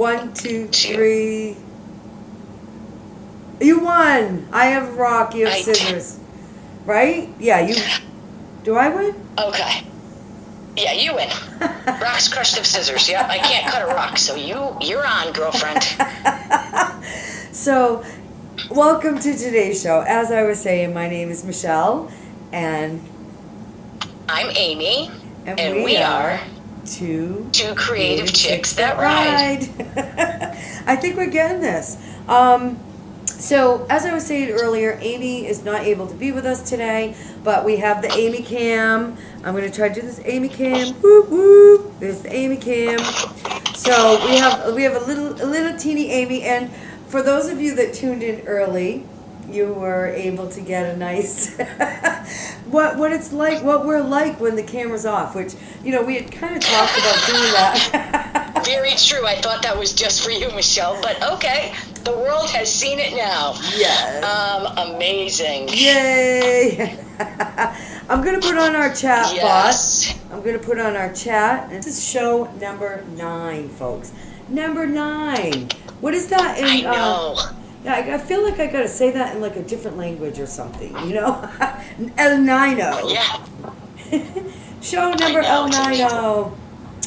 1, 2, 3. You won. I have rock. You have scissors. Right? Yeah, you. Do I win? Okay. Yeah, you win. Rocks crushed of scissors. Yeah, I can't cut a rock, so you're on, girlfriend. So, welcome to today's show. As I was saying, my name is Michelle, and I'm Amy, and we are two creative chicks that ride. I think we're getting this. So, as I was saying earlier, Amy is not able to be with us today, but we have the Amy Cam. I'm going to try to do this Amy Cam. Whoop, whoop. There's the Amy Cam. So, we have a little teeny Amy, and for those of you that tuned in early, you were able to get a nice what it's like, what we're like when the camera's off, which, you know, we had kind of talked about doing that. Very true. I thought that was just for you, Michelle, but okay. The world has seen it now. Yes. Amazing. Yay. I'm going to put on our chat, yes. boss. I'm going to put on our chat. This is show number 9, folks. Number 9. What is that in... I know. Yeah, I feel like I got to say that in like a different language or something, you know? El Nino. Yeah. Show number El Nino.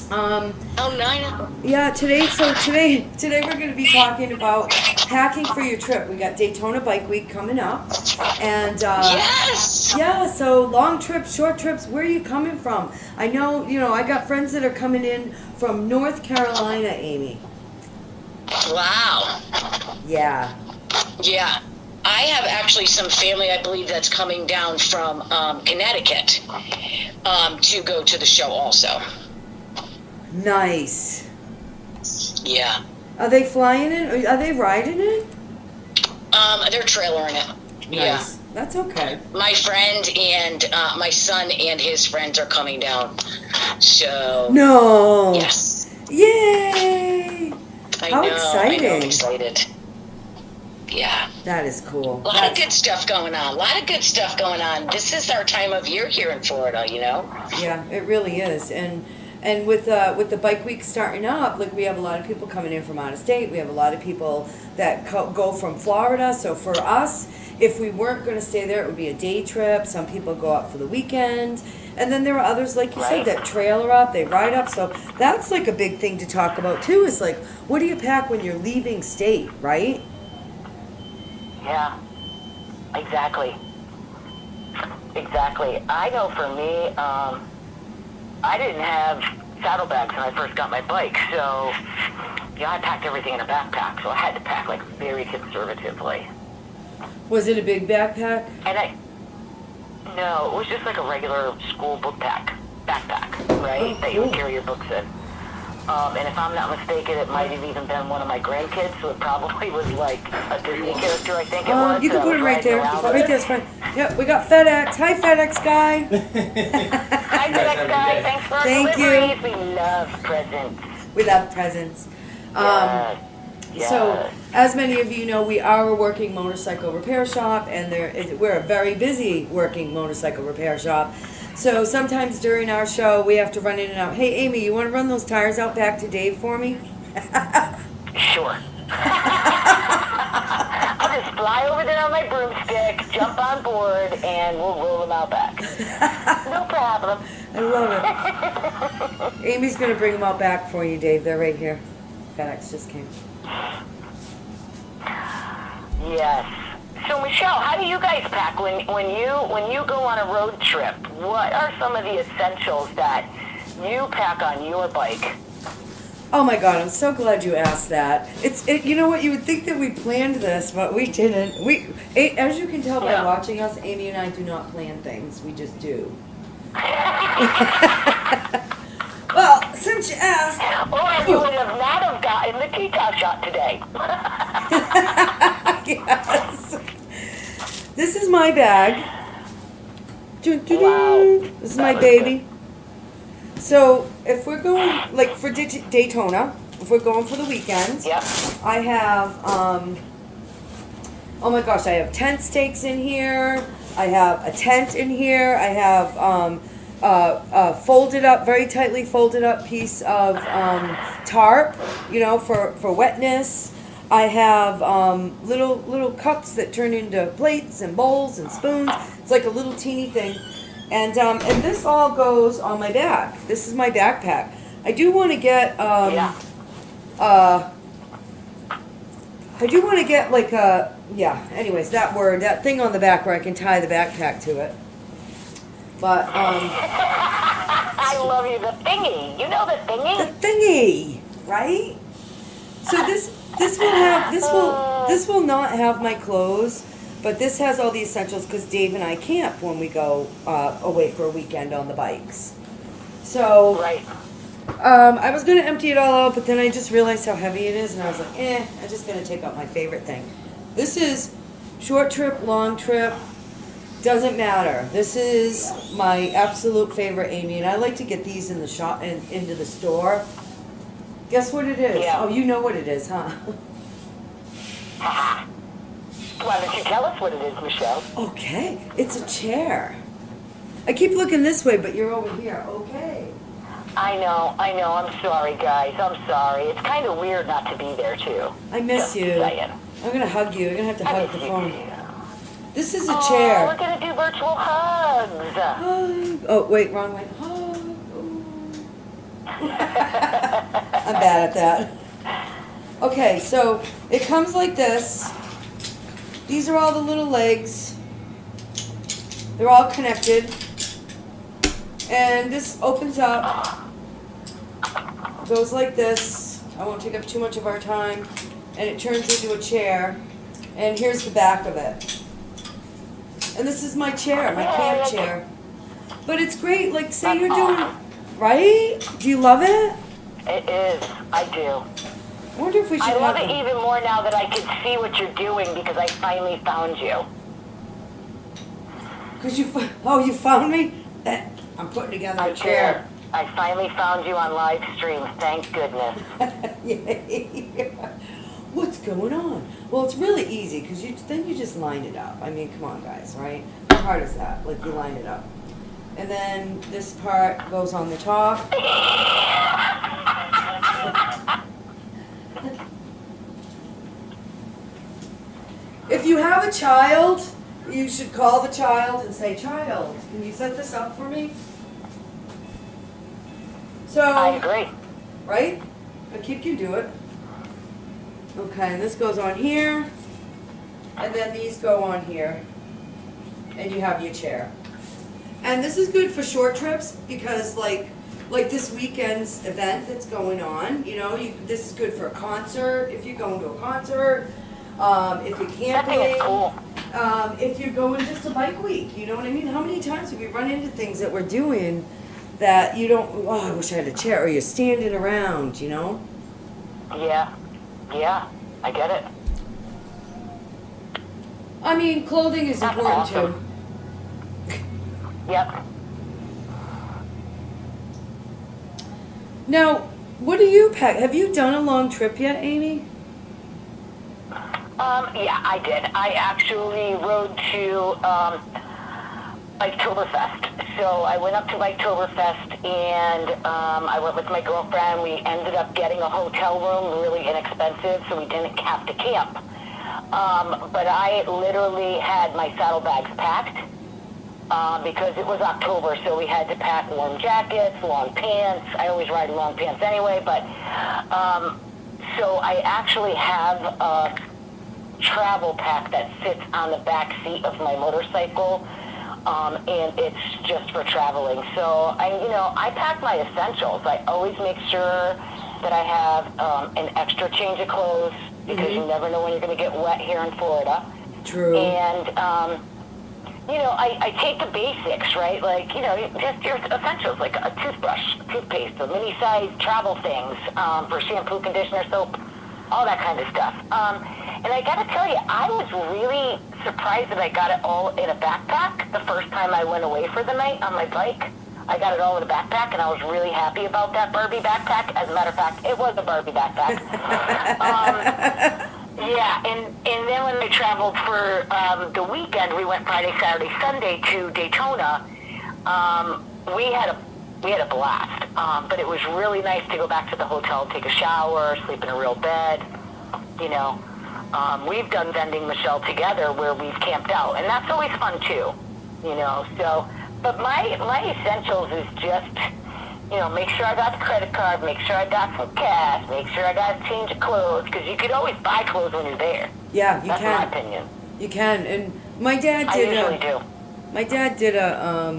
El Nino. Yeah, today we're going to be talking about packing for your trip. We got Daytona Bike Week coming up, and yes. Yeah, so long trips, short trips. Where are you coming from? I know, you know, I got friends that are coming in from North Carolina, Amy. Wow. Yeah. Yeah. I have actually some family, I believe, that's coming down from Connecticut to go to the show also. Nice. Yeah. Are they flying it? Are they riding it? They're trailering it. Nice. Yeah. That's okay. My friend and my son and his friends are coming down. So. No. Yes. Yay! How exciting. I know, I'm excited. Yeah. That is cool. A lot of good stuff going on. This is our time of year here in Florida, you know? Yeah, it really is. And with the bike week starting up, like, we have a lot of people coming in from out of state. We have a lot of people that go from Florida. So for us, if we weren't going to stay there, it would be a day trip. Some people go out for the weekend. And then there are others, like you said, that trailer up, they ride up. So that's like a big thing to talk about too, is like, what do you pack when you're leaving state, right? Yeah, exactly. I know for me, I didn't have saddlebags when I first got my bike, so yeah, I packed everything in a backpack, so I had to pack like very conservatively. Was it a big backpack? And no, it was just like a regular school book backpack, right? That you would carry your books in. And if I'm not mistaken, it might have even been one of my grandkids, so it probably was like a Disney character, I think it was. You can put it right there. Right there's fine. Yep, we got FedEx. Hi, FedEx guy. Hi, FedEx guy. Thanks for our deliveries. We love presents. We love presents. Yes. So, as many of you know, we are a working motorcycle repair shop, and we're a very busy working motorcycle repair shop. So sometimes during our show, we have to run in and out. Hey, Amy, you want to run those tires out back to Dave for me? Sure. I'll just fly over there on my broomstick, jump on board, and we'll roll them out back. No problem. I love it. Amy's going to bring them out back for you, Dave. They're right here. FedEx just came. Yes. So Michelle, how do you guys pack when you go on a road trip? What are some of the essentials that you pack on your bike? Oh my God, I'm so glad you asked that. You know what, you would think that we planned this, but we didn't. As you can tell by watching us, Amy and I do not plan things. We just do. Well, since you asked. Or you would have not have gotten the Kita shot today. Yes. This is my bag. Wow. This is my baby. So if we're going, like for Daytona, if we're going for the weekend, I have, oh my gosh, I have tent stakes in here. I have a tent in here. I have folded up, very tightly folded up piece of tarp, you know, for wetness. I have little cups that turn into plates and bowls and spoons. It's like a little teeny thing. And this all goes on my back. This is my backpack. I do want to get like a, anyways, that thing on the back where I can tie the backpack to it. But I love you, the thingy. You know the thingy? The thingy, right? So this will not have my clothes, but this has all the essentials because Dave and I camp when we go away for a weekend on the bikes. So right. I was gonna empty it all out, but then I just realized how heavy it is, and I was like, I'm just gonna take out my favorite thing. This is short trip, long trip, doesn't matter. This is my absolute favorite, Amy, and I like to get these in the shop and into the store. Guess what it is? Yeah. Oh, you know what it is, huh? Why don't you tell us what it is, Michelle? Okay, it's a chair. I keep looking this way, but you're over here. Okay. I know. I'm sorry, guys. I'm sorry. It's kind of weird not to be there, too. I miss you. Saying. I'm going to hug you. You're going to have to hug the phone. Too. This is a chair. We're going to do virtual hugs. Hug. Oh, wait, wrong way. Hug. I'm bad at that. Okay, so it comes like this. These are all the little legs. They're all connected. And this opens up. Goes like this. I won't take up too much of our time. And it turns into a chair. And here's the back of it. And this is my chair, my camp chair. But it's great, like say you're doing, right? Do you love it? It is. I do. I wonder if we should I love have it even more now that I can see what you're doing because I finally found you. Because you found me? I'm putting together a chair. I finally found you on live stream, thank goodness. Yay. What's going on? Well, it's really easy because then you just line it up. I mean, come on, guys, right? How hard is that? Like, you line it up. And then this part goes on the top. If you have a child, you should call the child and say, "Child, can you set this up for me?" So, I agree. right? A kid can do it. Okay, and this goes on here, and then these go on here, and you have your chair. And this is good for short trips because, like this weekend's event that's going on, you know, this is good for a concert if you're going to a concert, if you're camping, That thing is cool. if you're going just a bike week, you know what I mean? How many times have we run into things that we're doing that you don't, oh, I wish I had a chair, or you're standing around, you know? Yeah, I get it. I mean, clothing is That's important awesome. too. Yep. Now, what do you pack? Have you done a long trip yet, Amy? Yeah, I did. I actually rode to Oktoberfest. So I went up to Oktoberfest and I went with my girlfriend. We ended up getting a hotel room, really inexpensive, so we didn't have to camp. But I literally had my saddlebags packed because it was October, so we had to pack warm jackets, long pants. I always ride in long pants anyway, but so I actually have a travel pack that sits on the back seat of my motorcycle. And it's just for traveling. So I pack my essentials. I always make sure that I have an extra change of clothes because you never know when you're going to get wet here in Florida. True. And I take the basics, right? Like just your essentials, like a toothbrush, toothpaste, the mini-sized travel things for shampoo, conditioner, soap, all that kind of stuff. And I got to tell you, I was really surprised that I got it all in a backpack the first time I went away for the night on my bike. I got it all in a backpack, and I was really happy about that Barbie backpack. As a matter of fact, it was a Barbie backpack. Yeah, and then when we traveled for the weekend, we went Friday, Saturday, Sunday to Daytona. we had a blast. But it was really nice to go back to the hotel, take a shower, sleep in a real bed. You know, we've done vending, Michelle, together where we've camped out, and that's always fun too. You know, so. But my essentials is just, you know, make sure I got the credit card, make sure I got some cash, make sure I got a change of clothes, because you could always buy clothes when you're there. Yeah, you That's can. my opinion. You can, and my dad I did. usually do. My dad did a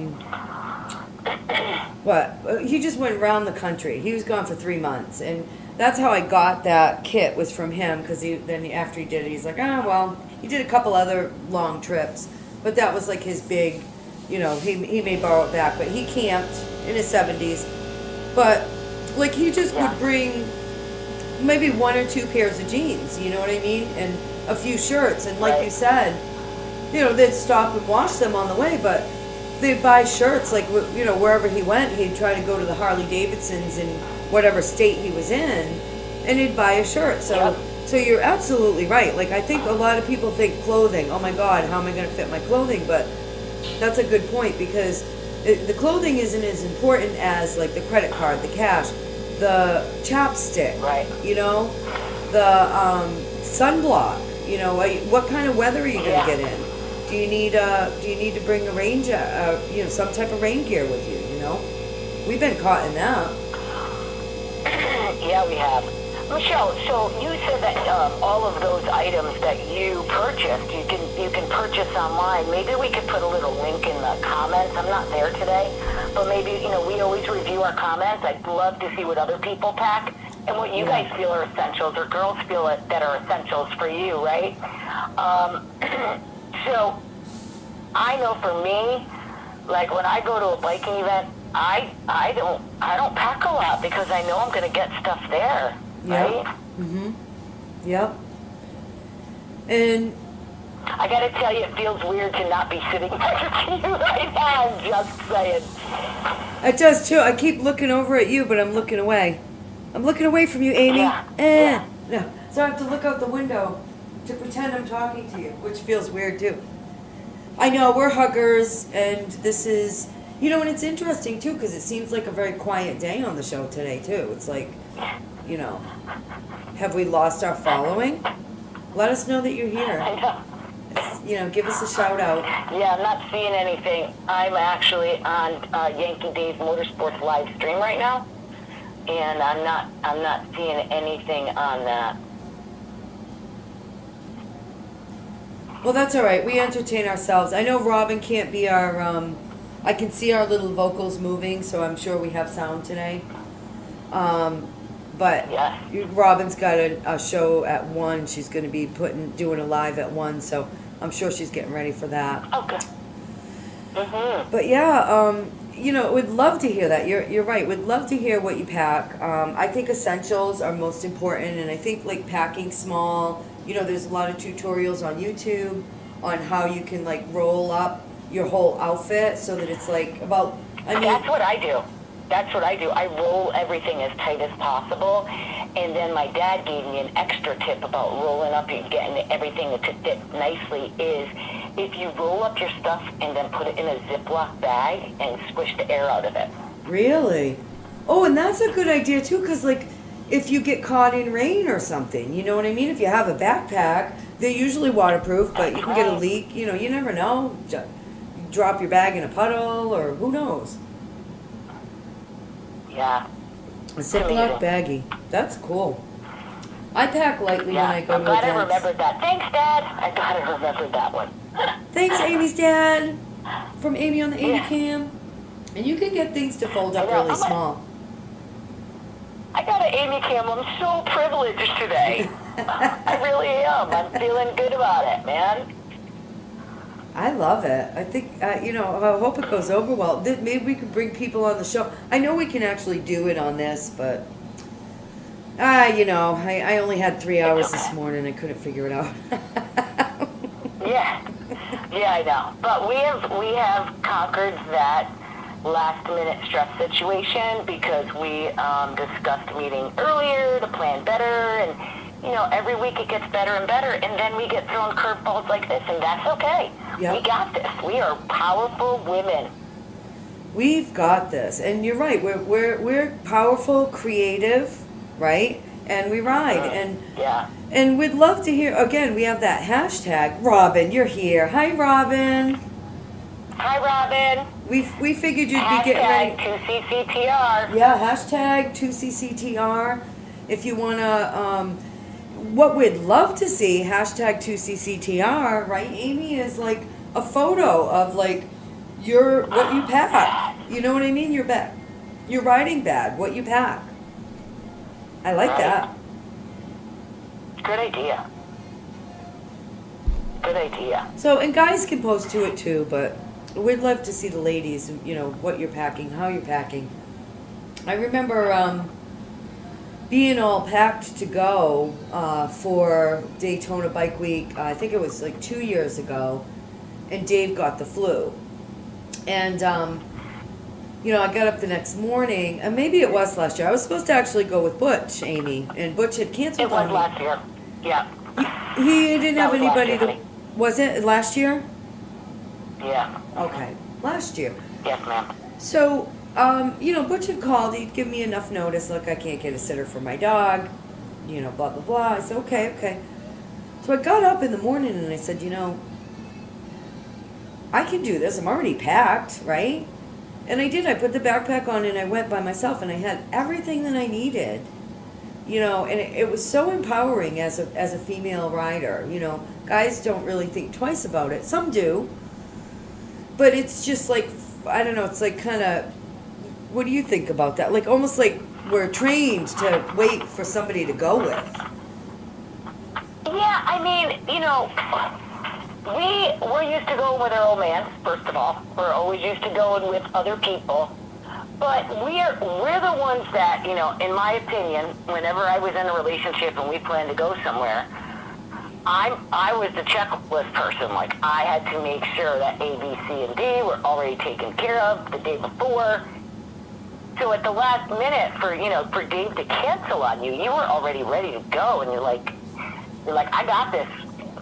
what? He just went around the country. He was gone for 3 months, and that's how I got that kit, was from him. Because after he did it, he's like, well, he did a couple other long trips, but that was like his big. You know, he may borrow it back, but he camped in his 70s. But, like, he just would bring maybe 1 or 2 pairs of jeans, you know what I mean? And a few shirts. And like you said, you know, they'd stop and wash them on the way, but they'd buy shirts. Like, you know, wherever he went, he'd try to go to the Harley Davidsons in whatever state he was in, and he'd buy a shirt. So you're absolutely right. Like, I think a lot of people think clothing, oh my God, how am I going to fit my clothing? But that's a good point, because the clothing isn't as important as like the credit card, the cash, the chapstick, you know, the sunblock. You know, what kind of weather are you going to get in? Do you need to bring a rain, you know, some type of rain gear with you? You know, we've been caught in that. Yeah, we have. Michelle, so you said that all of those items that you purchased, you can purchase online. Maybe we could put a little link in the comments. I'm not there today, but maybe, you know, we always review our comments. I'd love to see what other people pack and what you guys feel are essentials, or girls feel that are essentials for you, right? So I know for me, like when I go to a biking event, I don't pack a lot because I know I'm going to get stuff there. Right? Yep. And I gotta tell you, it feels weird to not be sitting next to you right now. I'm just saying. It does too. I keep looking over at you, but I'm looking away. I'm looking away from you, Amy. Yeah. No. So I have to look out the window to pretend I'm talking to you, which feels weird too. I know, we're huggers, and this is, you know, and it's interesting too, because it seems like a very quiet day on the show today too. It's like, you know, have we lost our following? Let us know that you're here. I know. You know, give us a shout out. Yeah, I'm not seeing anything. I'm actually on Yankee Dave Motorsports live stream right now, and I'm not seeing anything on that. Well, that's all right. We entertain ourselves. I know Robin can't be our. I can see our little vocals moving, so I'm sure we have sound today. But Robin's got a show at 1. She's going to be doing a live at 1, so I'm sure she's getting ready for that. Okay. But yeah, you know, we'd love to hear that. You're right. We'd love to hear what you pack. I think essentials are most important, and I think like packing small. You know, there's a lot of tutorials on YouTube on how you can like roll up your whole outfit so that it's like about. I mean, that's what I do. That's what I do. I roll everything as tight as possible. And then my dad gave me an extra tip about rolling up and getting everything to fit nicely is if you roll up your stuff and then put it in a Ziploc bag and squish the air out of it. Really? Oh, and that's a good idea too, because like if you get caught in rain or something, you know what I mean? If you have a backpack, they're usually waterproof, but you can get a leak. You know, you never know. Drop your bag in a puddle or who knows. Yeah. A Ziploc baggie. That's cool. I pack lightly when I go to events. I'm glad I remembered that. Thanks, Dad. I glad I remembered that one. Thanks, Amy's dad. From Amy on the Amy Cam. And you can get things to fold up really small. I got an Amy Cam. I'm so privileged today. I really am. I'm feeling good about it, man. I love it. I think, you know, I hope it goes over well. Maybe we could bring people on the show. I know we can actually do it on this, but, you know, I only had 3 hours this morning. I couldn't figure it out. Yeah, I know. But we have conquered that last minute stress situation because we discussed meeting earlier to plan better, and you know, every week it gets better and better, and then we get thrown curveballs like this, and that's okay. Yep. We got this. We are powerful women. We've got this, and you're right. We're powerful, creative, right? And we ride, and we'd love to hear. Again, we have that hashtag. Robin, you're here. Hi, Robin. Hi, Robin. We figured you'd be getting ready. Hashtag 2CCTR. Yeah, hashtag 2CCTR. If you wanna, what we'd love to see, hashtag 2CCTR, right? Amy, is like a photo of like what you pack. You know what I mean? Your riding bag, what you pack. I like that. Good idea. Good idea. So, and guys can post to it too, but we'd love to see the ladies, you know, what you're packing, how you're packing. I remember being all packed to go for Daytona Bike Week. I think it was like 2 years ago, and Dave got the flu. And, you know, I got up the next morning, and maybe it was last year. I was supposed to actually go with Butch, Amy, and Butch had canceled on me. It was last year. Yeah. He didn't have anybody to... Year, Was it last year? Yeah. Okay. Last year. Yes, ma'am. So, you know, Butch had called. He'd give me enough notice. Look, I can't get a sitter for my dog. You know, blah, blah, blah. I said, okay. So I got up in the morning and I said, you know, I can do this. I'm already packed, right? And I did. I put the backpack on and I went by myself and I had everything that I needed. You know, and it was so empowering as a female rider. You know, guys don't really think twice about it. Some do. But it's just like, I don't know, it's like kind of, what do you think about that? Like almost like we're trained to wait for somebody to go with. Yeah, I mean, you know, we're used to going with our old man, first of all. We're always used to going with other people. But we're the ones that, you know, in my opinion, whenever I was in a relationship and we planned to go somewhere, I was the checklist person. Like, I had to make sure that A, B, C, and D were already taken care of the day before. So at the last minute for Dave to cancel on you, you were already ready to go, and you're like, I got this,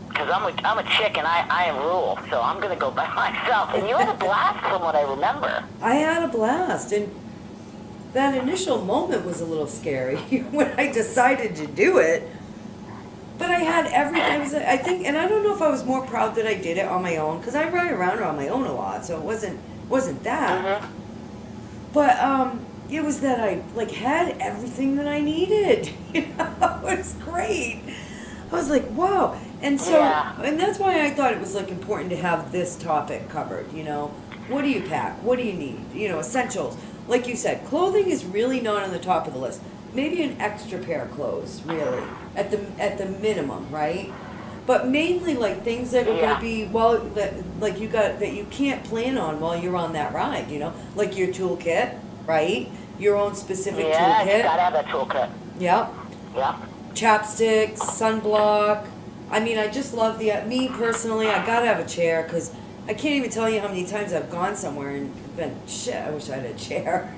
because I'm a chick and I am rule, so I'm gonna go by myself. And you had a blast, from what I remember. I had a blast, and that initial moment was a little scary when I decided to do it. But I had everything. I think, and I don't know if I was more proud that I did it on my own, because I ride around on my own a lot, so it wasn't that. Mm-hmm. But it was that I like had everything that I needed. You know, it was great. I was like, wow. And so, and that's why I thought it was like important to have this topic covered. You know, what do you pack? What do you need? You know, essentials. Like you said, clothing is really not on the top of the list. Maybe an extra pair of clothes, really, at the minimum, right? But mainly like things that are going to be that you can't plan on while you're on that ride. You know, like your toolkit, right? Your own specific toolkit. Yeah, you gotta have that toolkit. Yep. Yeah. Chapsticks, sunblock. I mean, I just love me personally, I gotta have a chair, because I can't even tell you how many times I've gone somewhere and been, shit, I wish I had a chair.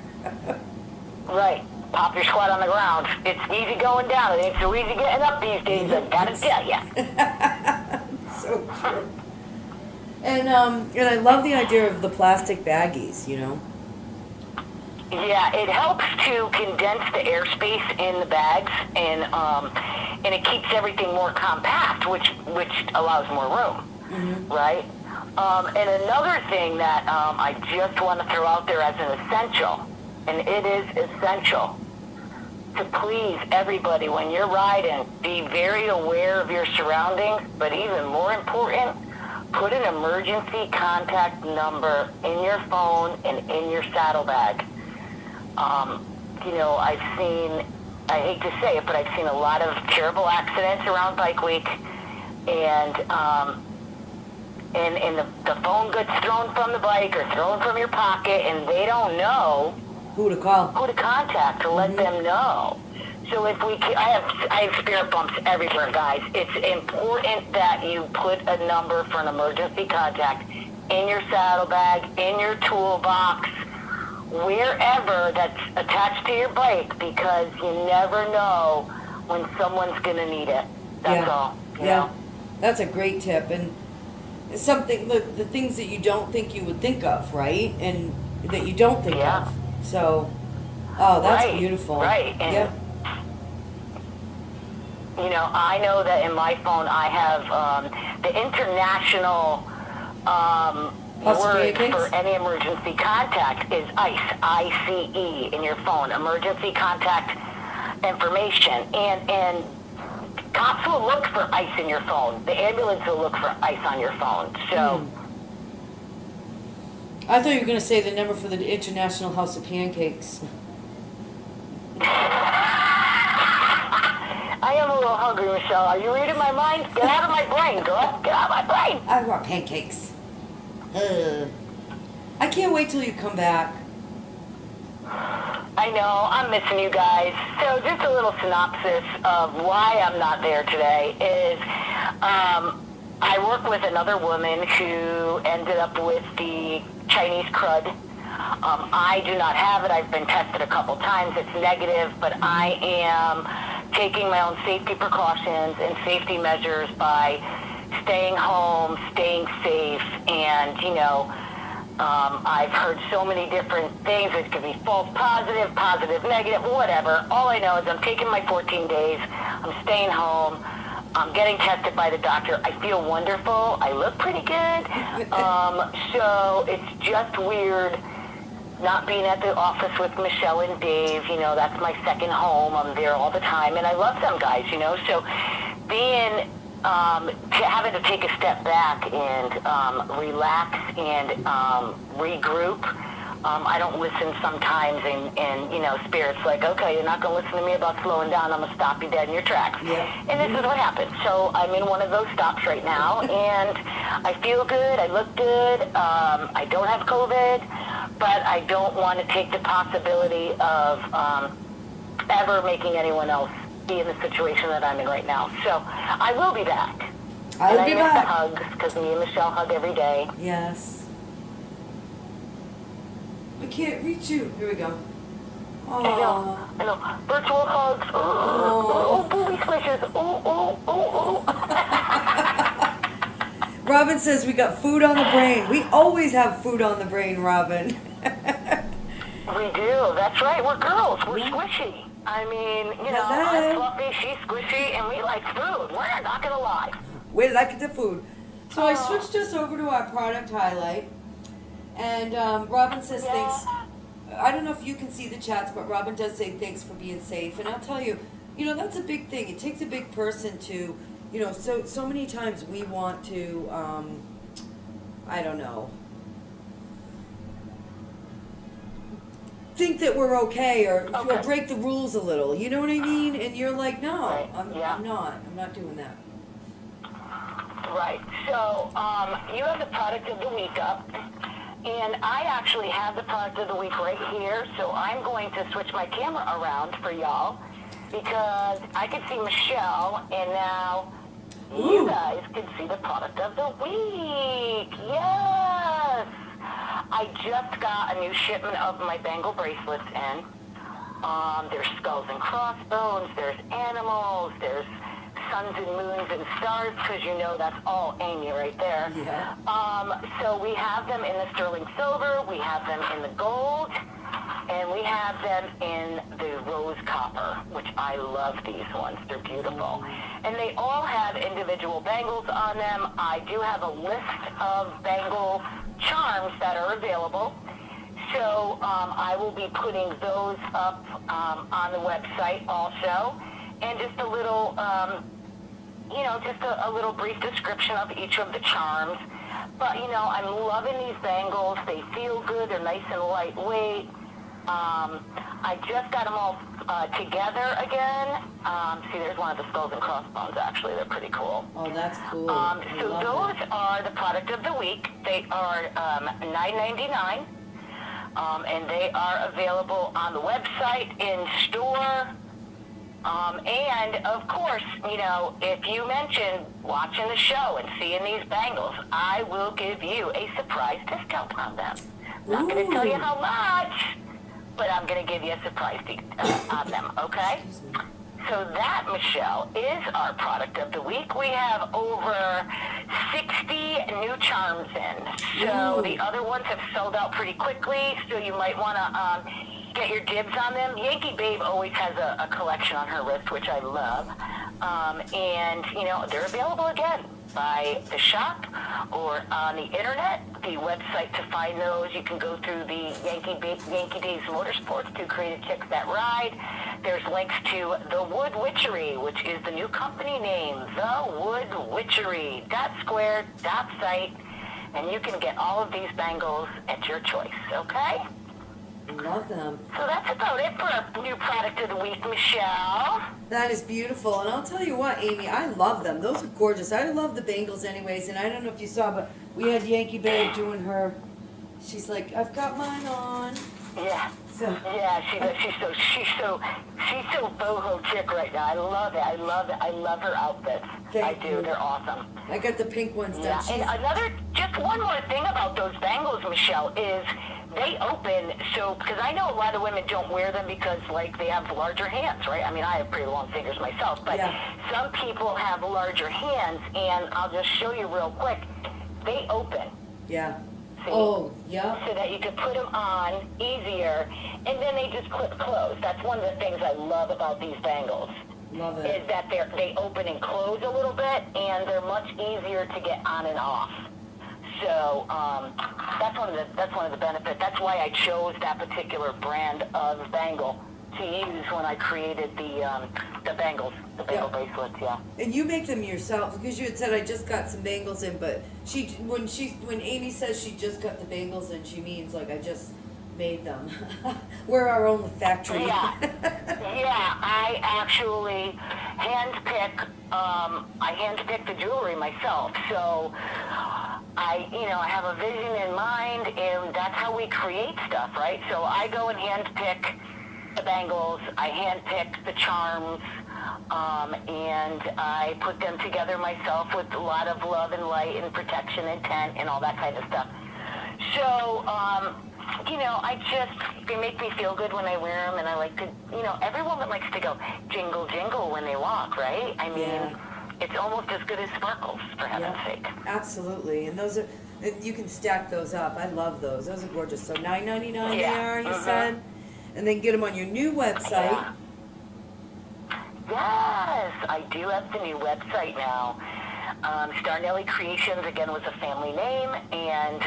Right. Pop your squat on the ground. It's easy going down. It ain't so easy getting up these days, I gotta tell ya. So true. And I love the idea of the plastic baggies, you know. Yeah, it helps to condense the airspace in the bags, and it keeps everything more compact, which allows more room, right? And another thing that I just want to throw out there as an essential, and it is essential, to please everybody when you're riding, be very aware of your surroundings, but even more important, put an emergency contact number in your phone and in your saddlebag. You know, I hate to say it, but I've seen a lot of terrible accidents around Bike Week, and the phone gets thrown from the bike or thrown from your pocket, and they don't know who to call, who to contact to let them know. So if I have spirit bumps everywhere, guys. It's important that you put a number for an emergency contact in your saddlebag, in your toolbox, wherever that's attached to your bike, because you never know when someone's going to need it. That's all. You know? That's a great tip. And something, the things that you don't think you would think of, right? And that you don't think Yeah. of. So, oh, that's Right, beautiful. right, and- yeah. You know, I know that in my phone I have the international House of word pancakes? for any emergency contact is ICE, I-C-E, in your phone, emergency contact information. And cops will look for ICE in your phone. The ambulance will look for ICE on your phone. So, I thought you were going to say the number for the International House of Pancakes. I am a little hungry, Michelle. Are you reading my mind? Get out of my brain, girl. Get out of my brain. I want pancakes. I can't wait till you come back. I know, I'm missing you guys. So just a little synopsis of why I'm not there today is I work with another woman who ended up with the Chinese crud. I do not have it. I've been tested a couple times. It's negative, but I am taking my own safety precautions and safety measures by staying home, staying safe, and, you know, I've heard so many different things. It could be false positive, positive negative, whatever. All I know is I'm taking my 14 days. I'm staying home. I'm getting tested by the doctor. I feel wonderful. I look pretty good. So it's just weird not being at the office with Michelle and Dave. You know, that's my second home. I'm there all the time, and I love them guys, you know. So being having to take a step back and relax and regroup. I don't listen sometimes, and you know, Spirit's like, okay, you're not going to listen to me about slowing down. I'm going to stop you dead in your tracks. Yeah. And this is what happened. So I'm in one of those stops right now, and I feel good. I look good. I don't have COVID, but I don't want to take the possibility of ever making anyone else be in the situation that I'm in right now. So I will be back. I'll be I miss back. the hugs because me and Michelle hug every day. Yes. I can't reach you. Here we go. I know. Virtual hugs. Oh, booby squishes. Oh. Robin says we got food on the brain. We always have food on the brain, Robin. We do. That's right. We're girls. We're squishy. I mean, you know, Hello. I'm fluffy, she's squishy, and we like food. We're not gonna lie. We like the food. So I switched us over to our product highlight. And Robin says thanks. I don't know if you can see the chats, but Robin does say thanks for being safe. And I'll tell you, you know, that's a big thing. It takes a big person to, you know, so many times we want to, I don't know, think that we're okay or break the rules a little. You know what I mean? And you're like, no, Right. I'm not. I'm not doing that. Right. So you have the product of the week up, and I actually have the product of the week right here. So I'm going to switch my camera around for y'all because I can see Michelle, and now you guys can see the product of the week. Yes. I just got a new shipment of my Bangle Bracelets in. There's skulls and crossbones, there's animals, there's suns and moons and stars, because you know that's all Amy right there. Yeah. So we have them in the sterling silver, we have them in the gold, and we have them in the rose copper, which I love these ones. They're beautiful. And they all have individual bangles on them. I do have a list of bangle charms that are available. So I will be putting those up on the website also. And just a little, you know, just a little brief description of each of the charms. But, you know, I'm loving these bangles. They feel good. They're nice and lightweight. I just got them all together again. See, there's one of the skulls and crossbones, actually. They're pretty cool. Oh, that's cool. So those are the product of the week. They are $9.99. And they are available on the website, in store. And, of course, you know, if you mention watching the show and seeing these bangles, I will give you a surprise discount on them. Not going to tell you how much, but I'm going to give you a surprise on them, okay? So that, Michelle, is our product of the week. We have over 60 new charms in. So the other ones have sold out pretty quickly, so you might want to get your dibs on them. Yankee Babe always has a collection on her wrist, which I love. And, you know, they're available again by the shop or on the internet. The website to find those, you can go through the Yankee Days Motorsports to Creative Chic That Ride. There's links to The Wood Witchery, which is the new company name, The Wood Witchery, .square, .site, and you can get all of these bangles at your choice, okay? Love them. So that's about it for our new product of the week, Michelle. That is beautiful. And I'll tell you what, Amy, I love them. Those are gorgeous. I love the bangles anyways. And I don't know if you saw, but we had Yankee Babe doing her. She's like, I've got mine on. Yeah. So. Yeah, she does. She's so boho chick right now. I love it. I love her outfits. Thank I do. you. They're awesome. I got the pink ones done. Yeah. And just one more thing about those bangles, Michelle, is they open, so, because I know a lot of women don't wear them because, like, they have larger hands, right? I mean, I have pretty long fingers myself, but some people have larger hands, and I'll just show you real quick. They open. Yeah. See? Oh, yeah. So that you can put them on easier, and then they just clip close. That's one of the things I love about these bangles. Love it. Is that they open and close a little bit, and they're much easier to get on and off. So that's one of the benefits. That's why I chose that particular brand of bangle to use when I created the bangle bracelets. Yeah. And you make them yourself because you had said I just got some bangles in, but when Amy says she just got the bangles in, she means like I just made them. We're our own factory. Yeah. Yeah, I actually handpick the jewelry myself. So I have a vision in mind, and that's how we create stuff, right? So I go and handpick the bangles, I handpick the charms, and I put them together myself with a lot of love and light and protection intent and all that kind of stuff. So, they make me feel good when I wear them, and I like to, every woman likes to go jingle, jingle when they walk, right? I mean, it's almost as good as sparkles, for heaven's sake. Absolutely. And those are, you can stack those up. I love those. Those are gorgeous. So $9.99 they are, you said? And then get them on your new website. Yeah. Yes, I do have the new website now. Star Nelly Creations, again, was a family name, and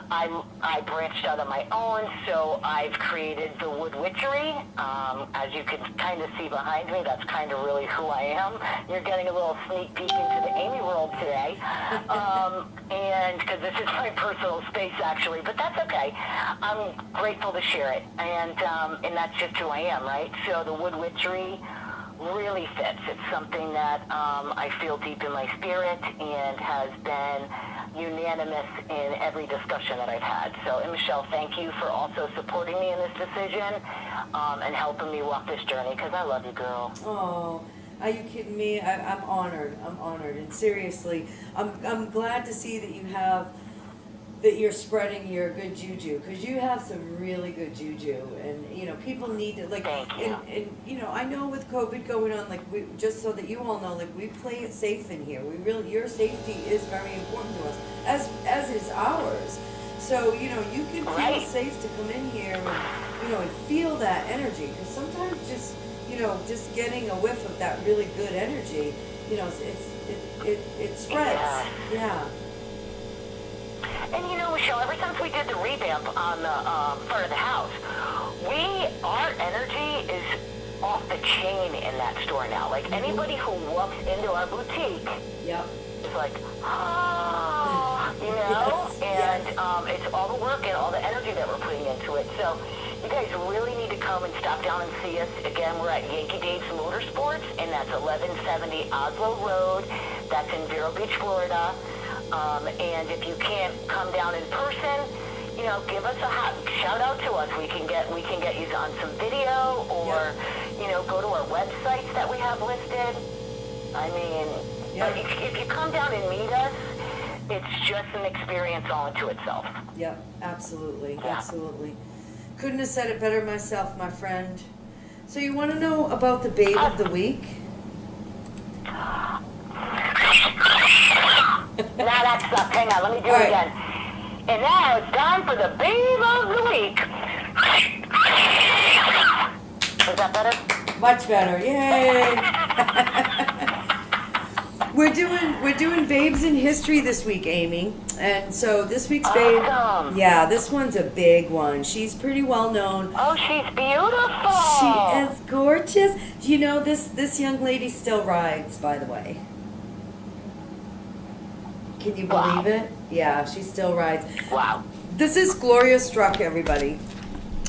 I branched out on my own, so I've created the Wood Witchery. As you can kind of see behind me, that's kind of really who I am. You're getting a little sneak peek into the Amy world today, and because this is my personal space, actually, but that's okay. I'm grateful to share it, and that's just who I am, right? So the Wood Witchery really fits. It's something that I feel deep in my spirit and has been unanimous in every discussion that I've had. So, and Michelle, thank you for also supporting me in this decision and helping me walk this journey, because I love you, girl. Oh, are you kidding me? I'm honored. I'm honored. And seriously, I'm glad to see that you're spreading your good juju, because you have some really good juju, and people need to, like, Thank you. and I know with COVID going on, like, we just, so that you all know, like, we play it safe in here. Your safety is very important to us, as is ours. So you can feel safe to come in here and and feel that energy, because sometimes just getting a whiff of that really good energy, it spreads. Yeah. And Michelle, ever since we did the revamp on the front of the house, our energy is off the chain in that store now. Like, anybody who walks into our boutique is like, and it's all the work and all the energy that we're putting into it. So you guys really need to come and stop down and see us. Again, we're at Yankee Days Motorsports, and that's 1170 Oslo Road. That's in Vero Beach, Florida. And if you can't come down in person, give us a shout out to us. We can get you on some video, or go to our websites that we have listed. I mean, if you come down and meet us, it's just an experience all into itself. Yep, absolutely, absolutely. Couldn't have said it better myself, my friend. So you want to know about the babe of the week? Now that sucked. Hang on, let me do All it right. again. And now it's time for the babe of the week. Is that better? Much better. Yay! We're doing babes in history this week, Amy. And so this week's babe, Awesome. yeah, this one's a big one. She's pretty well known. Oh, she's beautiful. She is gorgeous. You know, this young lady still rides, by the way. Can you Wow. believe it? Yeah, she still rides. Wow. This is Gloria Struck, everybody.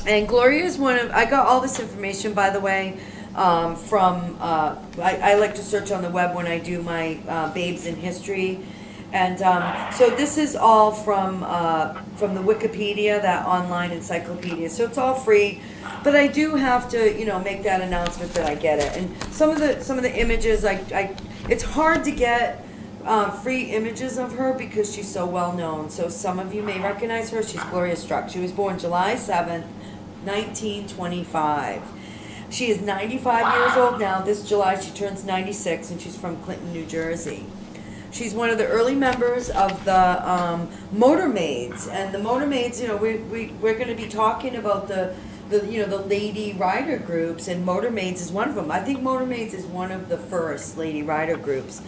And Gloria is one of, I got all this information, by the way, I like to search on the web when I do my babes in history. And so this is all from the Wikipedia, that online encyclopedia. So it's all free, but I do have to, make that announcement that I get it. And some of the images, it's hard to get free images of her because she's so well known. So some of you may recognize her. She's Gloria Struck. She was born July 7th, 1925. She is 95 years old now. This July she turns 96, and she's from Clinton, New Jersey. She's one of the early members of the Motor Maids, and the Motor Maids. We're going to be talking about the lady rider groups, and Motor Maids is one of them. I think Motor Maids is one of the first lady rider groups,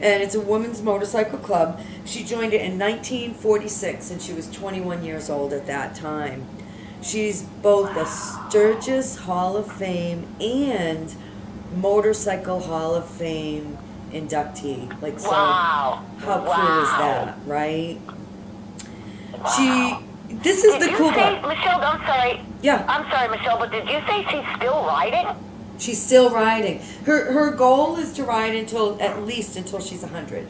and it's a women's motorcycle club. She joined it in 1946, and she was 21 years old at that time. She's both a Sturgis Hall of Fame and Motorcycle Hall of Fame inductee. So Wow. how cool is that, right? Wow. This is Did the you cool say, part. Michelle, I'm sorry. Yeah. I'm sorry, Michelle, but did you say she's still riding? She's still riding. Her goal is to ride at least until she's 100.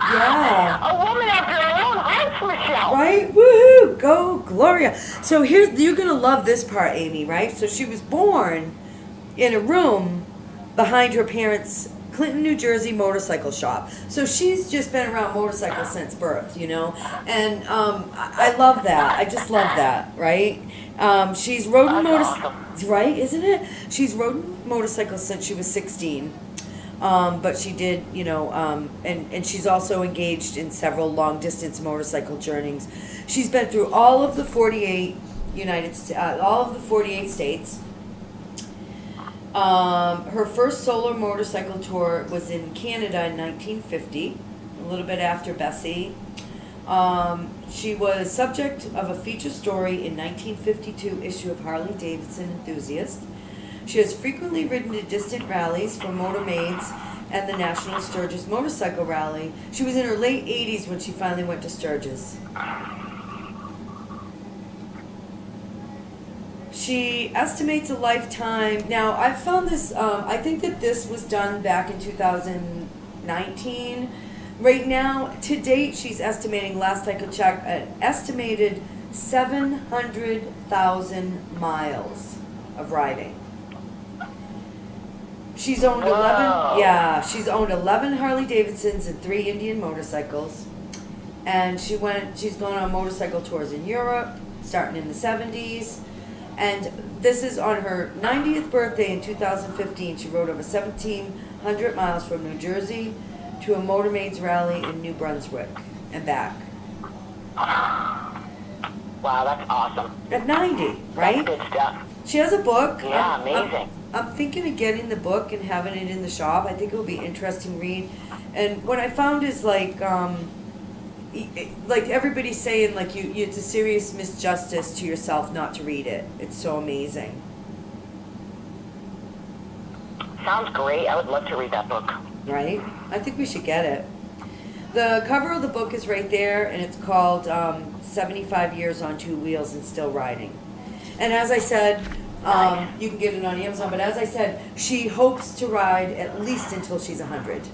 Yeah. A woman after her own heart, Michelle. Right? Woohoo! Go Gloria. So you're gonna love this part, Amy, right? So she was born in a room behind her parents' Clinton, New Jersey motorcycle shop. So she's just been around motorcycles since birth, And I love that. I just love that, right? She's rode That's right, isn't it? She's rode motorcycles since she was 16. But she did, and she's also engaged in several long-distance motorcycle journeys. She's been through all of the 48 states. Her first solo motorcycle tour was in Canada in 1950, a little bit after Bessie. She was subject of a feature story in 1952 issue of Harley Davidson Enthusiast. She has frequently ridden to distant rallies for Motor Maids and the National Sturgis Motorcycle Rally. She was in her late 80s when she finally went to Sturgis. She estimates a lifetime. Now, I found this, I think that this was done back in 2019. Right now, to date, she's estimating, last I could check, an estimated 700,000 miles of riding. She's owned 11. She's owned 11 Harley Davidsons and 3 Indian motorcycles, and she's gone on motorcycle tours in Europe, starting in the 70s. And this is on her 90th birthday in 2015. She rode over 1,700 miles from New Jersey to a Motor Maids rally in New Brunswick and back. Wow, that's awesome. At 90, right? That's good stuff. She has a book. Yeah, amazing. I'm thinking of getting the book and having it in the shop. I think it will be an interesting read. And what I found is like everybody's saying, it's a serious misjustice to yourself not to read it. It's so amazing. Sounds great. I would love to read that book. Right? I think we should get it. The cover of the book is right there, and it's called 75 Years on Two Wheels and Still Riding. And as I said, you can get it on Amazon, but as I said, she hopes to ride at least until she's 100.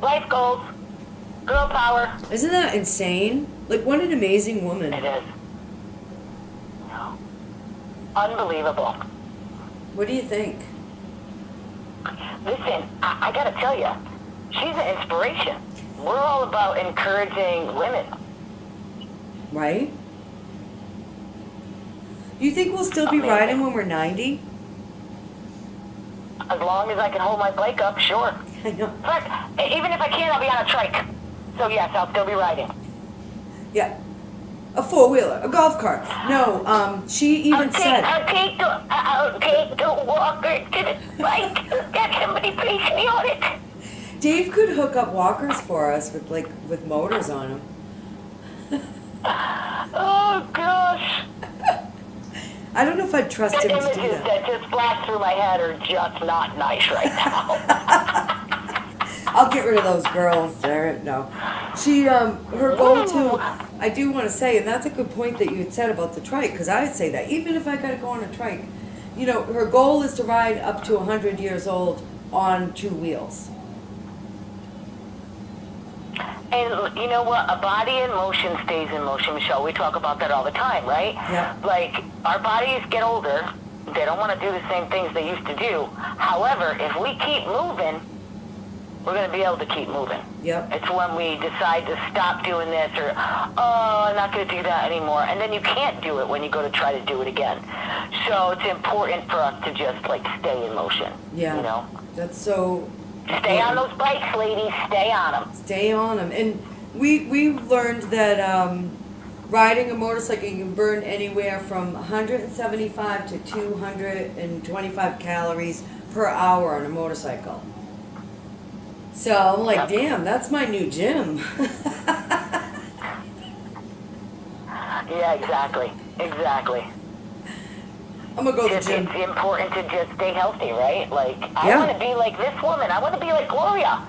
Life goals. Girl power. Isn't that insane? What an amazing woman. It is. Unbelievable. What do you think? Listen, I gotta tell you, she's an inspiration. We're all about encouraging women. Right? Do you think we'll still be Amazing. riding when we're 90? As long as I can hold my bike up, sure. I know. In fact, even if I can't, I'll be on a trike. So yes, I'll still be riding. Yeah. A four-wheeler, a golf cart. No, she even said... I'll take the walker to the bike. Get somebody place me on it. Dave could hook up walkers for us with motors on them. Oh, gosh. I don't know if I'd trust The him to do images that. that just flash through my head are just not nice right now. I'll get rid of those girls, Jared. No. She, her goal too, I do want to say, and that's a good point that you had said about the trike, because I would say that, even if I got to go on a trike, you know, her goal is to ride up to 100 years old on two wheels. And you know what? A body in motion stays in motion, Michelle. We talk about that all the time, right? Yeah. Like, our bodies get older. They don't want to do the same things they used to do. However, if we keep moving, we're going to be able to keep moving. Yep. It's when we decide to stop doing this or, oh, I'm not going to do that anymore. And then you can't do it when you go to try to do it again. So it's important for us to just, like, stay in motion. Yeah. You know? That's so... Stay on those bikes, ladies. Stay on them. Stay on them. And we learned that riding a motorcycle, you can burn anywhere from 175 to 225 calories per hour on a motorcycle. So I'm like, damn, that's my new gym. Yeah, exactly. Exactly. I'm going to go to the gym. It's important to just stay healthy, right? Like, I Yeah. want to be like this woman. I want to be like Gloria.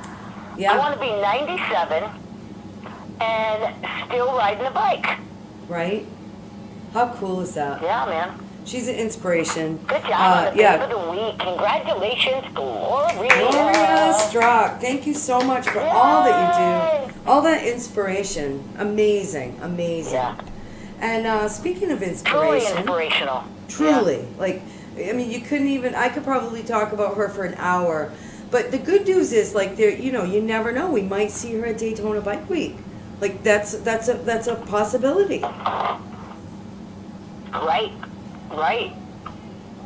Yeah. I want to be 97 and still riding a bike. Right? How cool is that? Yeah, man. She's an inspiration. Good job on the yeah. tip of the week. Congratulations, Gloria. Gloria Struck, thank you so much for all that you Yay. do. All that inspiration. Amazing, amazing. Yeah. And speaking of Truly inspiration, inspirational. truly, like, I mean, you couldn't even, I could probably talk about her for an hour. But the good news is, like, there, you know, you never know. We might see her at Daytona Bike Week. Like, that's a possibility. Right. Right.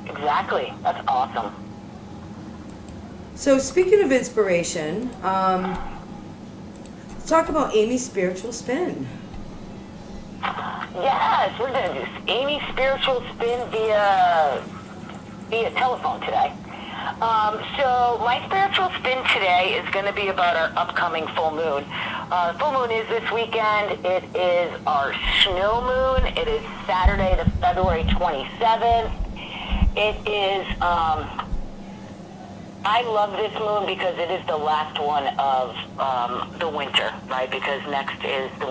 Exactly. That's awesome. So speaking of inspiration, let's talk about Amy's spiritual spin. Yes, we're going to do Amy's spiritual spin via telephone today. So my spiritual spin today is going to be about our upcoming full moon. Full moon is this weekend. It is our snow moon. It is Saturday, the February 27th. It is, I love this moon because it is the last one of the winter, right? Because next is the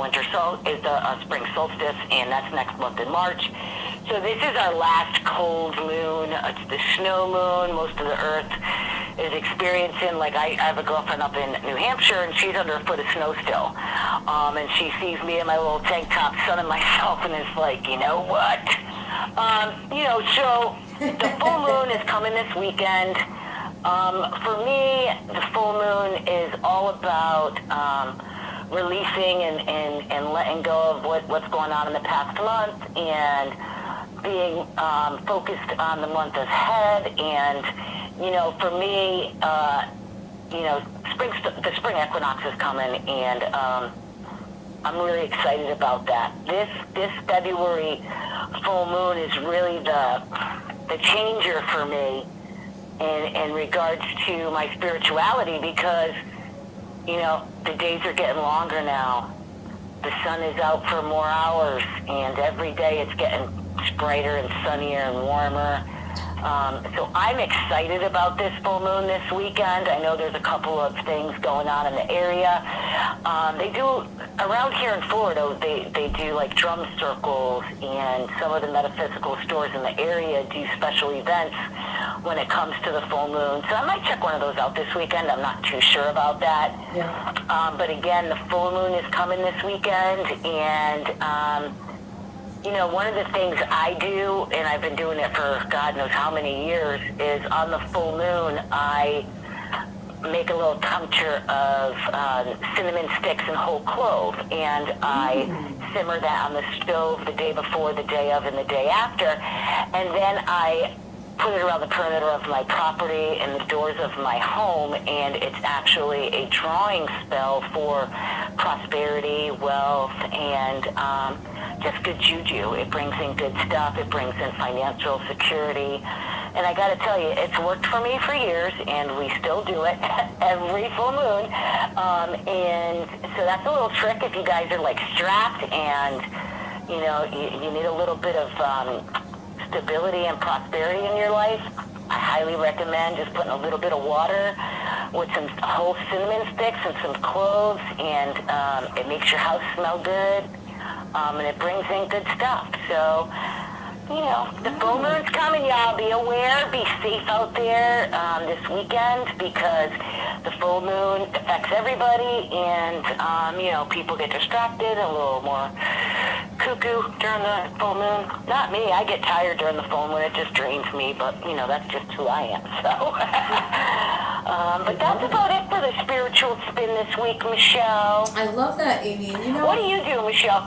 spring solstice, and that's next month in March. So this is our last cold moon. It's the snow moon. Most of the earth is experiencing, like I have a girlfriend up in New Hampshire, and she's under a foot of snow still. And she sees me in my little tank top sunning myself, and is like, you know what? So the full moon is coming this weekend. For me, the full moon is all about releasing and letting go of what's going on in the past month, and being focused on the month ahead. And, for me, the spring equinox is coming, and I'm really excited about that. This February full moon is really the changer for me in regards to my spirituality, because, the days are getting longer now. The sun is out for more hours, and every day it's getting brighter and sunnier and warmer. So I'm excited about this full moon this weekend. I know there's a couple of things going on in the area. They do, around here in Florida, they do like drum circles, and some of the metaphysical stores in the area do special events when it comes to the full moon. So I might check one of those out this weekend. I'm not too sure about that. Yeah. But again, the full moon is coming this weekend, and one of the things I do, and I've been doing it for God knows how many years, is on the full moon, make a little tincture of cinnamon sticks and whole clove, and I simmer that on the stove the day before, the day of, and the day after, and then I put it around the perimeter of my property and the doors of my home, and it's actually a drawing spell for prosperity, wealth, and just good juju. It brings in good stuff. It brings in financial security. And I got to tell you, it's worked for me for years, and we still do it every full moon. And so that's a little trick if you guys are like strapped and, you know, you need a little bit of stability and prosperity in your life. I highly recommend just putting a little bit of water with some whole cinnamon sticks and some cloves, and it makes your house smell good, and it brings in good stuff. So, you know, the full moon's coming, y'all. Be aware, be safe out there this weekend, because the full moon affects everybody, and, you know, people get distracted and a little more cuckoo during the full moon. Not me. I get tired during the full moon. It just drains me, but, you know, that's just who I am. So, but that's about it for the spiritual spin this week, Michelle. I love that, Amy. And you know, what do you do, Michelle?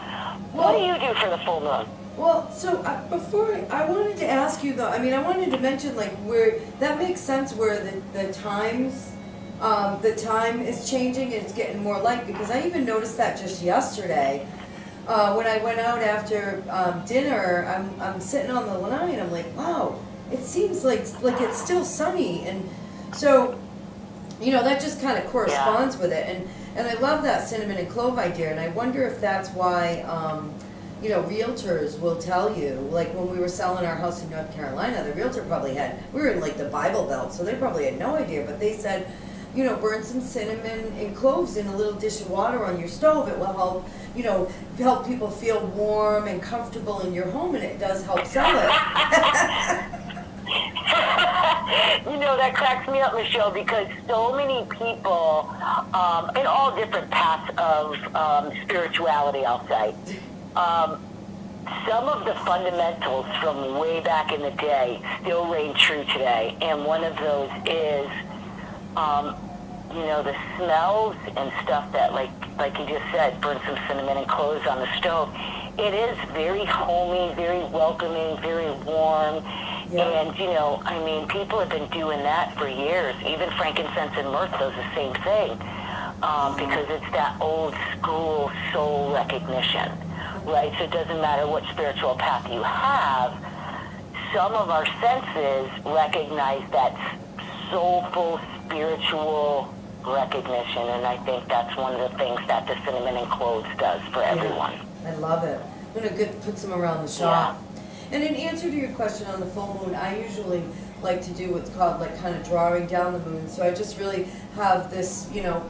What do you do for the full moon? Well, so before, I wanted to ask you though, I mean, I wanted to mention like where, that makes sense where the times, the time is changing and it's getting more light, because I even noticed that just yesterday. When I went out after dinner, I'm sitting on the lanai and I'm like, wow, it seems like it's still sunny, and so, you know, that just kind of corresponds with it, and I love that cinnamon and clove idea, and I wonder if that's why, you know, realtors will tell you, like when we were selling our house in North Carolina, the realtor probably had, we were in like the Bible Belt, so they probably had no idea, but they said, you know, burn some cinnamon and cloves in a little dish of water on your stove. It will help, you know, help people feel warm and comfortable in your home, and it does help sell it. You know, that cracks me up, Michelle, because so many people, in all different paths of spirituality, I'll say, some of the fundamentals from way back in the day still reign true today, and one of those is, you know, the smells and stuff that, like you just said, burn some cinnamon and cloves on the stove. It is very homey, very welcoming, very warm. Yeah. And, you know, I mean, people have been doing that for years. Even frankincense and myrrh does the same thing, because it's that old school soul recognition, right? So it doesn't matter what spiritual path you have. Some of our senses recognize that soulful, spiritual recognition, and I think that's one of the things that the cinnamon and cloves does for everyone. I love it. I'm going to put some around the shop. Yeah. And in answer to your question on the full moon, I usually like to do what's called like kind of drawing down the moon. So I just really have this, you know,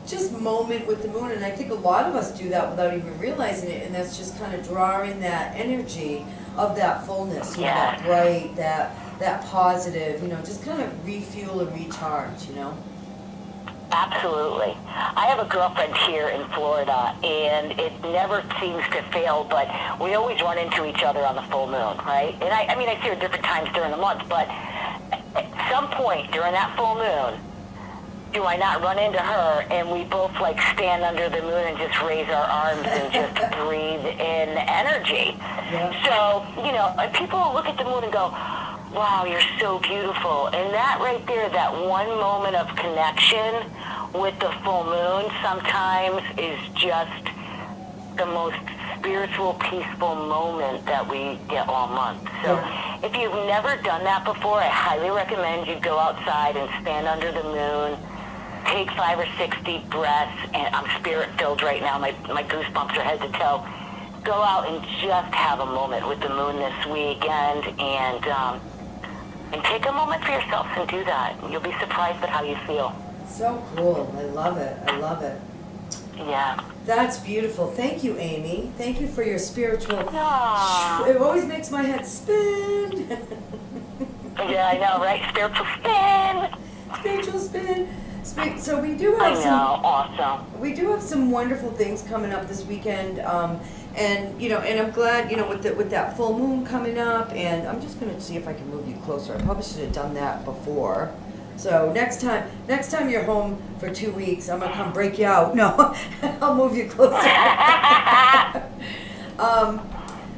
just moment with the moon, and I think a lot of us do that without even realizing it, and that's just kind of drawing that energy of that fullness, you know, that bright, that positive, you know, just kind of refuel and recharge, you know. Absolutely. I have a girlfriend here in Florida, and it never seems to fail, but we always run into each other on the full moon, right? And I mean, I see her different times during the month, but at some point during that full moon, do I not run into her, and we both like stand under the moon and just raise our arms and just breathe in energy. Yeah. So, you know, people look at the moon and go, wow, you're so beautiful. And that right there, that one moment of connection with the full moon sometimes is just the most spiritual, peaceful moment that we get all month. So if you've never done that before, I highly recommend you go outside and stand under the moon, take 5 or 6 deep breaths, and I'm spirit-filled right now. My goosebumps are head to toe. Go out and just have a moment with the moon this weekend, and take a moment for yourself and do that. You'll be surprised at how you feel. So cool. I love it. I love it. Yeah. That's beautiful. Thank you, Amy. Thank you for your spiritual... Aww. It always makes my head spin. Yeah, I know, right? Spiritual spin. Spiritual spin. So we do have awesome. We do have some wonderful things coming up this weekend, and you know, and I'm glad, you know, with that full moon coming up, and I'm just going to see if I can move you closer. I probably should have done that before, So next time you're home for 2 weeks, I'm gonna come break you out. No, I'll move you closer.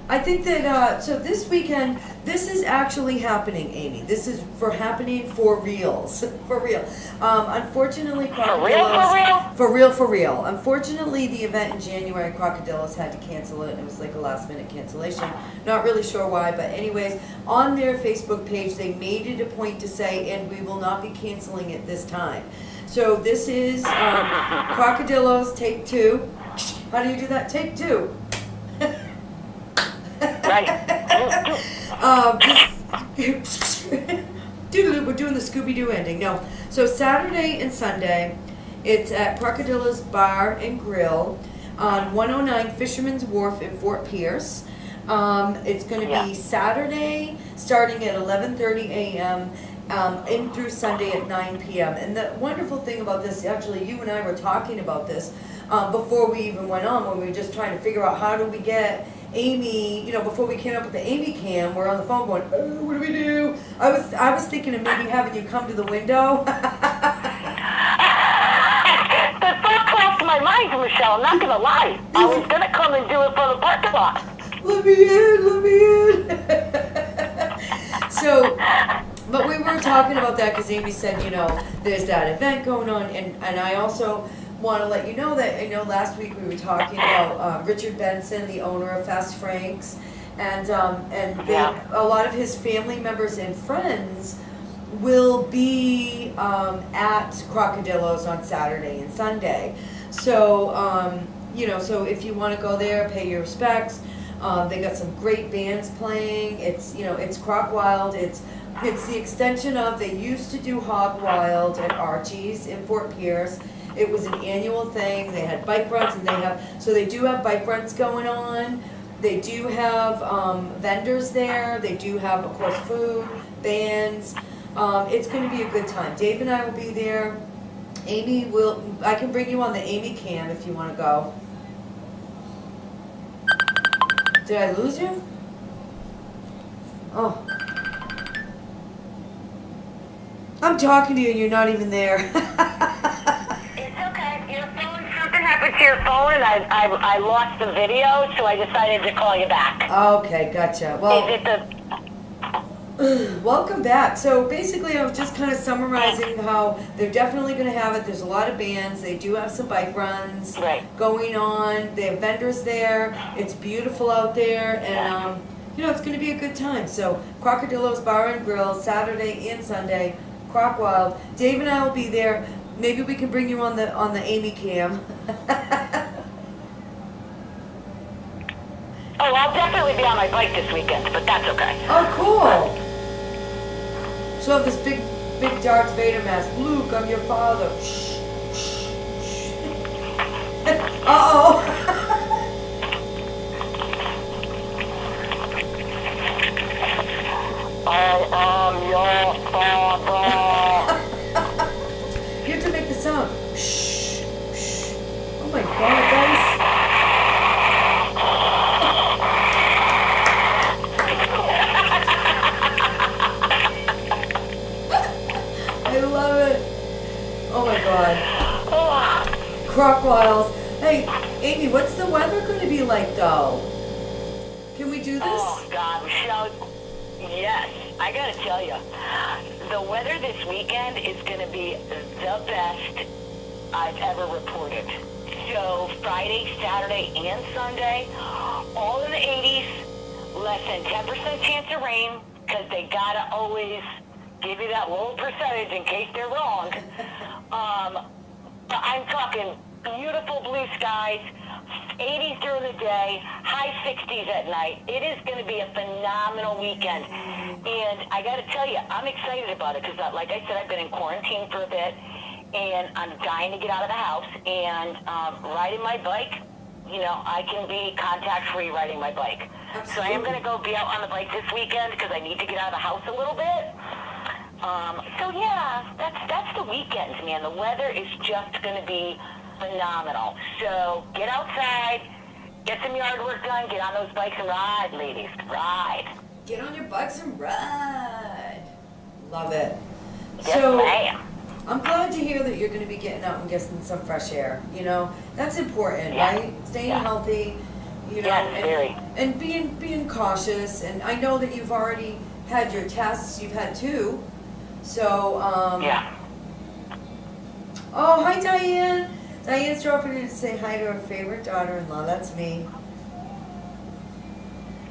I think that so this weekend, this is actually happening, Amy. This is happening for reals, for real. Unfortunately, Crocodillos. For real. Unfortunately, the event in January, Crocodillos had to cancel it. It was like a last-minute cancellation. Not really sure why, but anyways, on their Facebook page, they made it a point to say, and we will not be canceling it this time. So this is Crocodillos Take 2. How do you do that? Take 2. Right. We're doing the Scooby-Doo ending. No. So Saturday and Sunday, it's at Crocodillo's Bar and Grill on 109 Fisherman's Wharf in Fort Pierce. It's going to be Saturday starting at 11:30 a.m. In through Sunday at 9 p.m. And the wonderful thing about this, actually, you and I were talking about this before we even went on, when we were just trying to figure out how do we get Amy, before we came up with the Amy cam, we're on the phone going, oh, what do we do? I was thinking of maybe having you come to the window. The thought crossed my mind, Michelle. I'm not going to lie. I was going to come and do it from the parking lot. Let me in. So, but we were talking about that because Amy said, there's that event going on, and I also want to let you know that last week we were talking about Richard Benson, the owner of Fast Frank's, and a lot of his family members and friends will be at Crocodillos on Saturday and Sunday. So so if you want to go there, pay your respects. They got some great bands playing. It's Croc Wild. It's the extension of, they used to do Hog Wild at Archie's in Fort Pierce. It was an annual thing. They had bike runs, and they do have bike runs going on. They do have vendors there. They do have, of course, food, bands. It's going to be a good time. Dave and I will be there. I can bring you on the Amy cam if you want to go. Did I lose you? Oh. I'm talking to you and you're not even there. Something happened to your phone, and I lost the video, so I decided to call you back. Okay, gotcha. Well, Is it welcome back. So basically, I was just kind of summarizing how they're definitely going to have it. There's a lot of bands. They do have some bike runs going on. They have vendors there. It's beautiful out there, and it's going to be a good time. So Crocodillo's Bar and Grill, Saturday and Sunday. Croc Wild. Dave and I will be there. Maybe we can bring you on the Amy cam. Oh, I'll definitely be on my bike this weekend, but that's okay. Oh, cool. She'll have this big Darth Vader mask. Luke, I'm your father. Shh, shh, shh. Uh-oh. I am your father. You have to make the sound. Shh, shh. Oh my God, guys. I love it. Oh my God. Croc Wild. Hey, Amy, what's the weather going to be like though? Can we do this? Oh God, Michelle. Yes, I gotta tell you, the weather this weekend is gonna be the best I've ever reported. So Friday, Saturday, and Sunday, all in the 80s, less than 10% chance of rain, because they gotta always give you that low percentage in case they're wrong. I'm talking beautiful blue skies, 80s during the day, high 60s at night. It is going to be a phenomenal weekend. And I got to tell you, I'm excited about it because, like I said, I've been in quarantine for a bit, and I'm dying to get out of the house. And riding my bike, I can be contact-free riding my bike. Absolutely. So I am going to go be out on the bike this weekend because I need to get out of the house a little bit. So yeah, that's the weekend, man. The weather is just going to be phenomenal. So get outside, get some yard work done, get on those bikes and ride, ladies. Ride. Get on your bikes and ride. Love it. Yes, So, ma'am. I'm glad to hear that you're going to be getting out and getting some fresh air. You know, that's important, Yeah. right? Staying Yeah. healthy, you know, Yes, very. and being cautious. And I know that you've already had your tests. You've had 2. So, Yeah. Oh, hi, Diane. Diane's dropping in to say hi to her favorite daughter-in-law. That's me.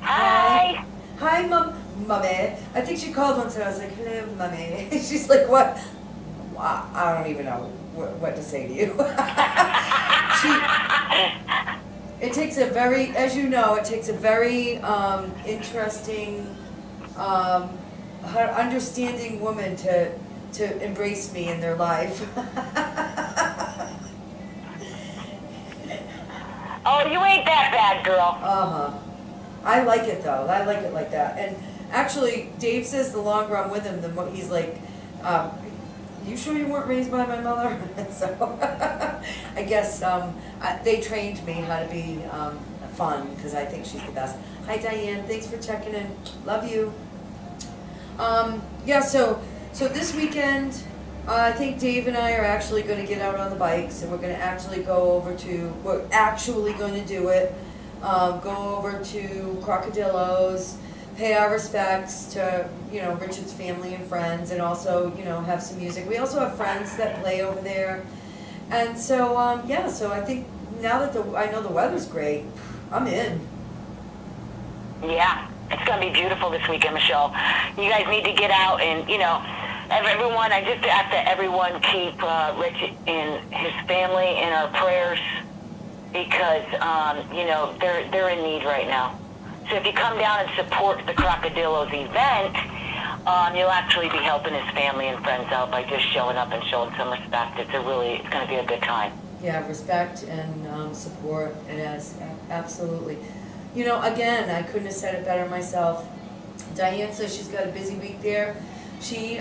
Hi. Hi, Mummy. I think she called once and I was like, hello, Mummy. She's like, what? I don't even know what to say to you. It takes a very, as you know, it takes a very interesting, understanding woman to embrace me in their life. Oh, you ain't that bad, girl. Uh-huh. I like it though. I like it like that. And actually, Dave says the longer I'm with him, the more he's like, you sure you weren't raised by my mother? So I guess they trained me how to be fun because I think she's the best. Hi Diane, thanks for checking in. Love you. Yeah, so this weekend, I think Dave and I are actually going to get out on the bikes and we're going to actually we're actually going to do it. Go over to Crocodillo's, pay our respects to, you know, Richard's family and friends, and also, you know, have some music. We also have friends that play over there. And so, yeah, so I think now that I know the weather's great, I'm in. Yeah, it's going to be beautiful this weekend, Michelle. You guys need to get out and, you know, everyone, I just ask that everyone keep Richard and his family in our prayers because, you know, they're in need right now. So if you come down and support the Crocodillo's event, you'll actually be helping his family and friends out by just showing up and showing some respect. It's going to be a good time. Yeah, respect and support. It is, absolutely. You know, again, I couldn't have said it better myself. Diane says she's got a busy week there. She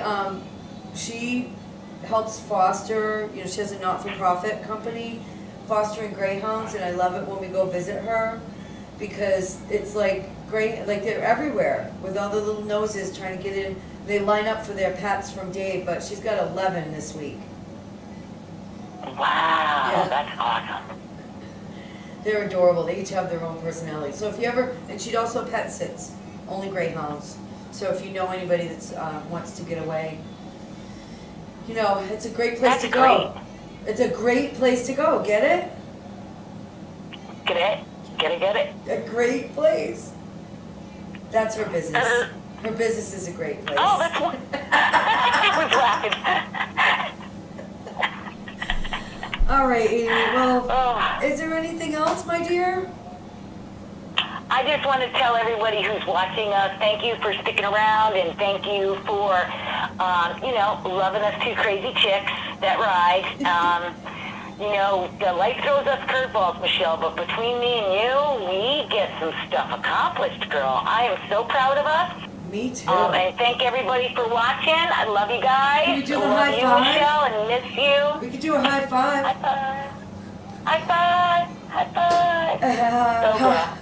helps foster, you know, she has a not-for-profit company fostering greyhounds, and I love it when we go visit her because it's like they're everywhere with all the little noses trying to get in. They line up for their pets from Dave, but she's got 11 this week. Wow, Yeah. That's awesome. They're adorable. They each have their own personality. So if you ever, and she'd also pet sits, only greyhounds. So if you know anybody that wants to get away, you know, it's a great place to go. It's a great place to go. Get it? Get it? Get it? A great place. That's her business. Her business is a great place. Oh, that's one. I was laughing. All right, Amy. Well, is there anything else, my dear? I just want to tell everybody who's watching us, thank you for sticking around, and thank you for, you know, loving us two crazy chicks that ride. You know, the life throws us curveballs, Michelle, but between me and you, we get some stuff accomplished, girl. I am so proud of us. Me too. And thank everybody for watching. I love you guys. Can we do the love high you, five? Michelle, and miss you. We could do a high five. High five. High five. High five. So good.